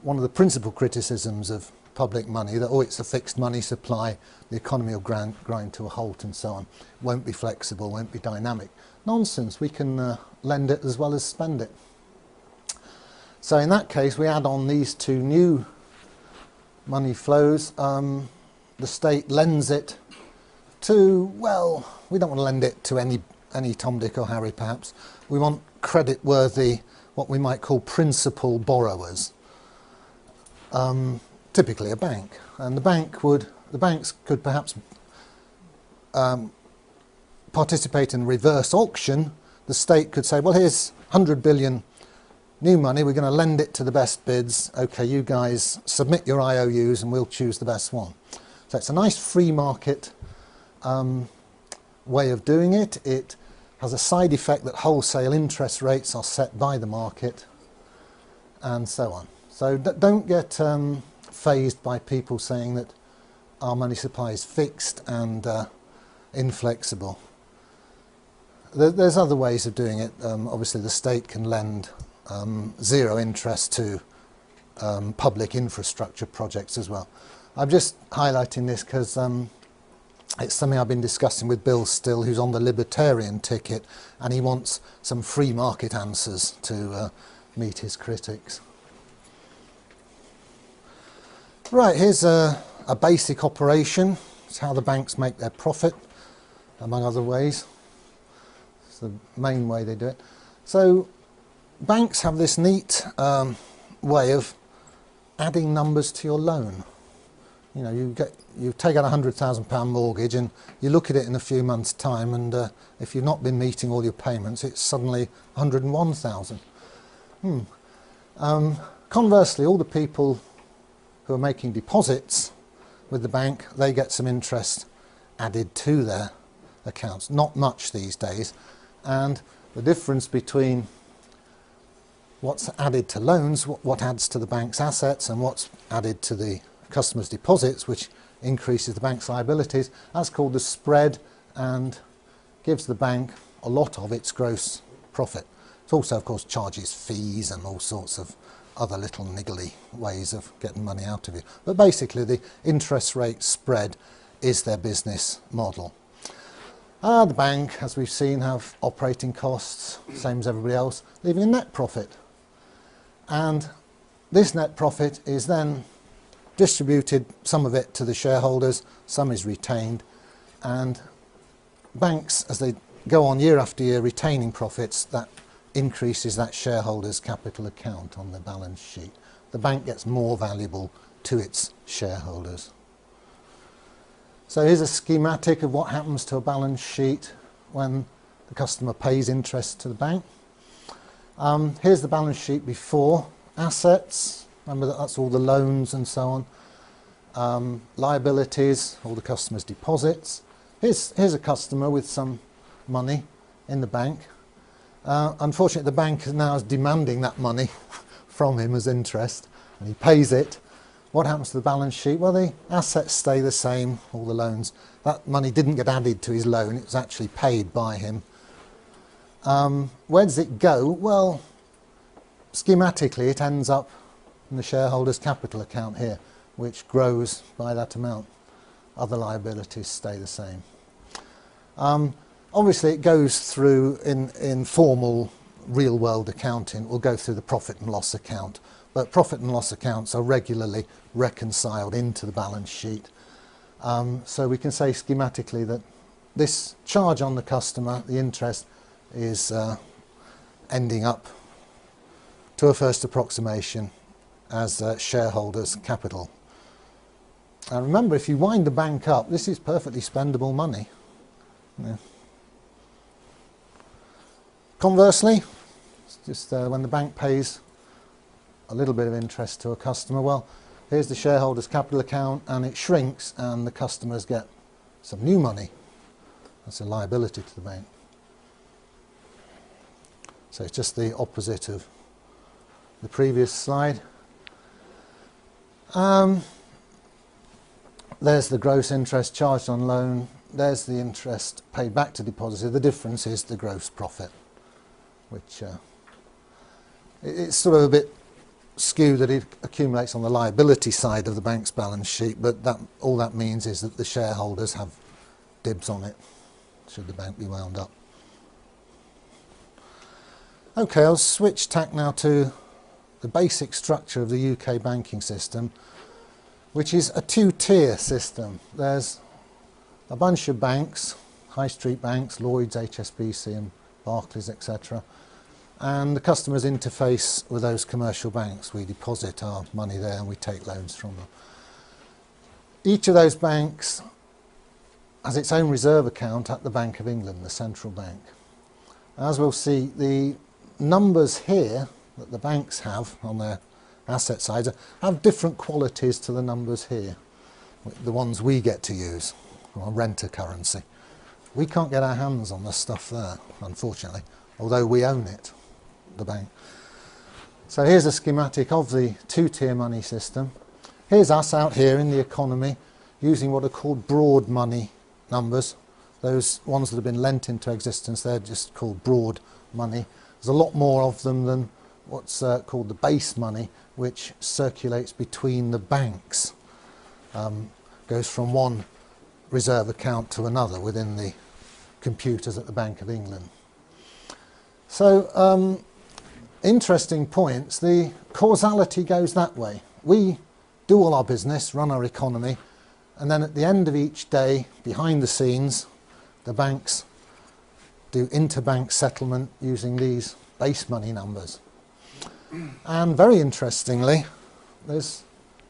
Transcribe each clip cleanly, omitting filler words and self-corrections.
one of the principal criticisms of public money, that, oh, it's a fixed money supply, the economy will grind to a halt and so on, won't be flexible, won't be dynamic. Nonsense, we can lend it as well as spend it. So in that case, we add on these two new money flows. The state lends it to, well, we don't want to lend it to any Tom, Dick or Harry perhaps. We want credit-worthy, what we might call principal borrowers. Typically a bank. And the banks could perhaps participate in reverse auction. The state could say, well, here's 100 billion new money, we're going to lend it to the best bids. Okay, you guys submit your IOUs and we'll choose the best one. So it's a nice free market way of doing it. It has a side effect that wholesale interest rates are set by the market and so on. So don't get fazed by people saying that our money supply is fixed and inflexible. There's other ways of doing it. Obviously the state can lend zero interest to public infrastructure projects as well. I'm just highlighting this because it's something I've been discussing with Bill Still, who's on the libertarian ticket, and he wants some free market answers to meet his critics. Right, here's a basic operation. It's how the banks make their profit, among other ways. It's the main way they do it. So banks have this neat way of adding numbers to your loan. You know, you take out a £100,000 mortgage and you look at it in a few months' time, and if you've not been meeting all your payments, it's suddenly 101,000. Conversely, all the people who are making deposits with the bank, they get some interest added to their accounts. Not much these days, and the difference between what's added to loans, what adds to the bank's assets, and what's added to the customers' deposits, which increases the bank's liabilities, that's called the spread and gives the bank a lot of its gross profit. It also, of course, charges fees and all sorts of other little niggly ways of getting money out of you. But basically the interest rate spread is their business model. The bank, as we've seen, have operating costs, same as everybody else, leaving a net profit. And this net profit is then distributed, some of it to the shareholders, some is retained, and banks, as they go on year after year retaining profits, that increases that shareholders' capital account on the balance sheet. The bank gets more valuable to its shareholders. So here's a schematic of what happens to a balance sheet when the customer pays interest to the bank. Here's the balance sheet before assets. Remember that's all the loans and so on. Liabilities, all the customer's deposits. Here's a customer with some money in the bank. Unfortunately, the bank now is demanding that money from him as interest, and he pays it. What happens to the balance sheet? Well, the assets stay the same, all the loans. That money didn't get added to his loan, it was actually paid by him. Where does it go? Well, schematically, it ends up in the shareholders' capital account here, which grows by that amount. Other liabilities stay the same. Obviously, it goes through, in formal real-world accounting, it will go through the profit and loss account. But profit and loss accounts are regularly reconciled into the balance sheet. So we can say schematically that this charge on the customer, the interest, is ending up, to a first approximation, as shareholders' capital. And remember, if you wind the bank up, this is perfectly spendable money. Yeah. Conversely, it's just when the bank pays a little bit of interest to a customer, well, here's the shareholders' capital account, and it shrinks, and the customers get some new money. That's a liability to the bank. So it's just the opposite of the previous slide. There's the gross interest charged on loan. There's the interest paid back to depositor. The difference is the gross profit, which it's sort of a bit skew that it accumulates on the liability side of the bank's balance sheet, but all that means is that the shareholders have dibs on it, should the bank be wound up. Okay, I'll switch tack now to the basic structure of the UK banking system, which is a two-tier system. There's a bunch of banks, high street banks, Lloyds, HSBC and Barclays, etc. And the customers interface with those commercial banks. We deposit our money there and we take loans from them. Each of those banks has its own reserve account at the Bank of England, the central bank. As we'll see, the numbers here that the banks have on their asset side have different qualities to the numbers here, the ones we get to use, or renter currency. We can't get our hands on the stuff there, unfortunately, although we own it, the bank. So here's a schematic of the two-tier money system. Here's us out here in the economy using what are called broad money numbers. Those ones that have been lent into existence, they're just called broad money. There's a lot more of them than what's called the base money, which circulates between the banks. Goes from one reserve account to another within the computers at the Bank of England. So, interesting points. The causality goes that way. We do all our business, run our economy, and then at the end of each day, behind the scenes, the banks do interbank settlement using these base money numbers. And very interestingly, there's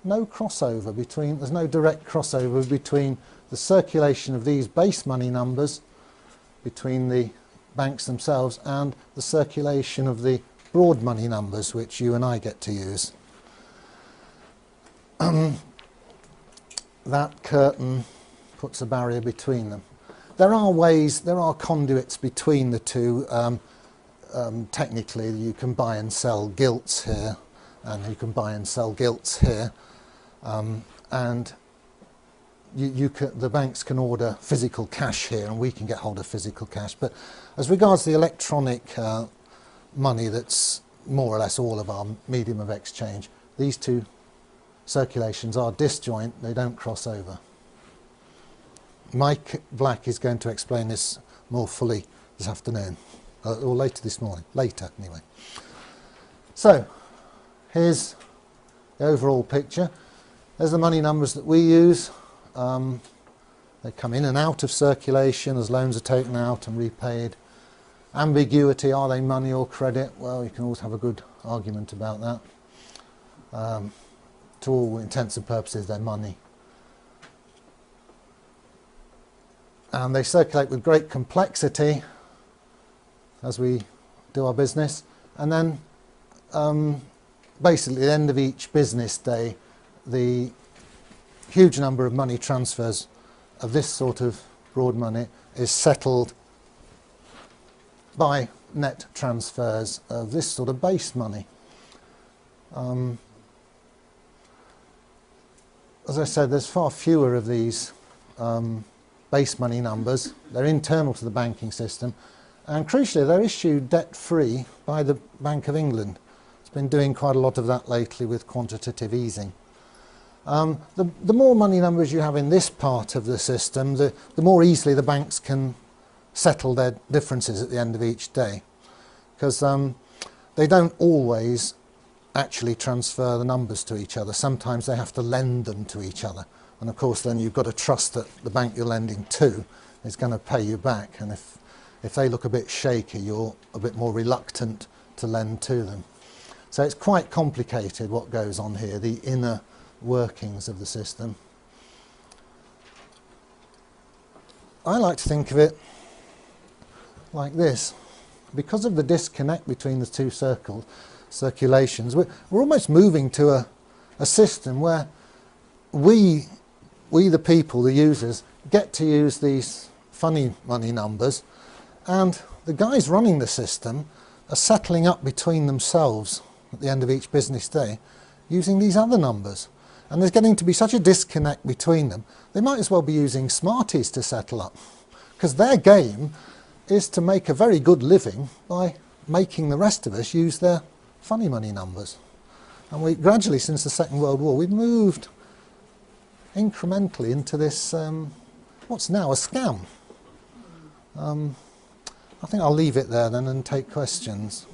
no direct crossover between the circulation of these base money numbers between the banks themselves and the circulation of the broad money numbers, which you and I get to use. That curtain puts a barrier between them. There are conduits between the two. Technically, you can buy and sell gilts here, and you can buy and sell gilts here, and the banks can order physical cash here, and we can get hold of physical cash. But as regards the electronic money, that's more or less all of our medium of exchange, these two circulations are disjoint, they don't cross over. Mike Black is going to explain this more fully this afternoon, or later this morning, later anyway. So, here's the overall picture. There's the money numbers that we use. They come in and out of circulation as loans are taken out and repaid. Ambiguity, are they money or credit? Well, you can always have a good argument about that. To all intents and purposes, they're money. And they circulate with great complexity as we do our business. And then basically at the end of each business day, the huge number of money transfers of this sort of broad money is settled by net transfers of this sort of base money. As I said, there's far fewer of these base money numbers. They're internal to the banking system, and crucially they're issued debt-free by the Bank of England. It's been doing quite a lot of that lately with quantitative easing. The more money numbers you have in this part of the system, the more easily the banks can settle their differences at the end of each day, because they don't always actually transfer the numbers to each other. Sometimes they have to lend them to each other, and of course then you've got to trust that the bank you're lending to is going to pay you back, and if they look a bit shaky, you're a bit more reluctant to lend to them. So it's quite complicated what goes on here, the inner workings of the system. I like to think of it like this. Because of the disconnect between the two circulations, we're almost moving to a system where we the people, the users, get to use these funny money numbers, and the guys running the system are settling up between themselves at the end of each business day using these other numbers. And there's getting to be such a disconnect between them, they might as well be using Smarties to settle up, because their game is to make a very good living by making the rest of us use their funny money numbers. And we gradually, since the Second World War, we've moved incrementally into this, what's now a scam. I think I'll leave it there then and take questions.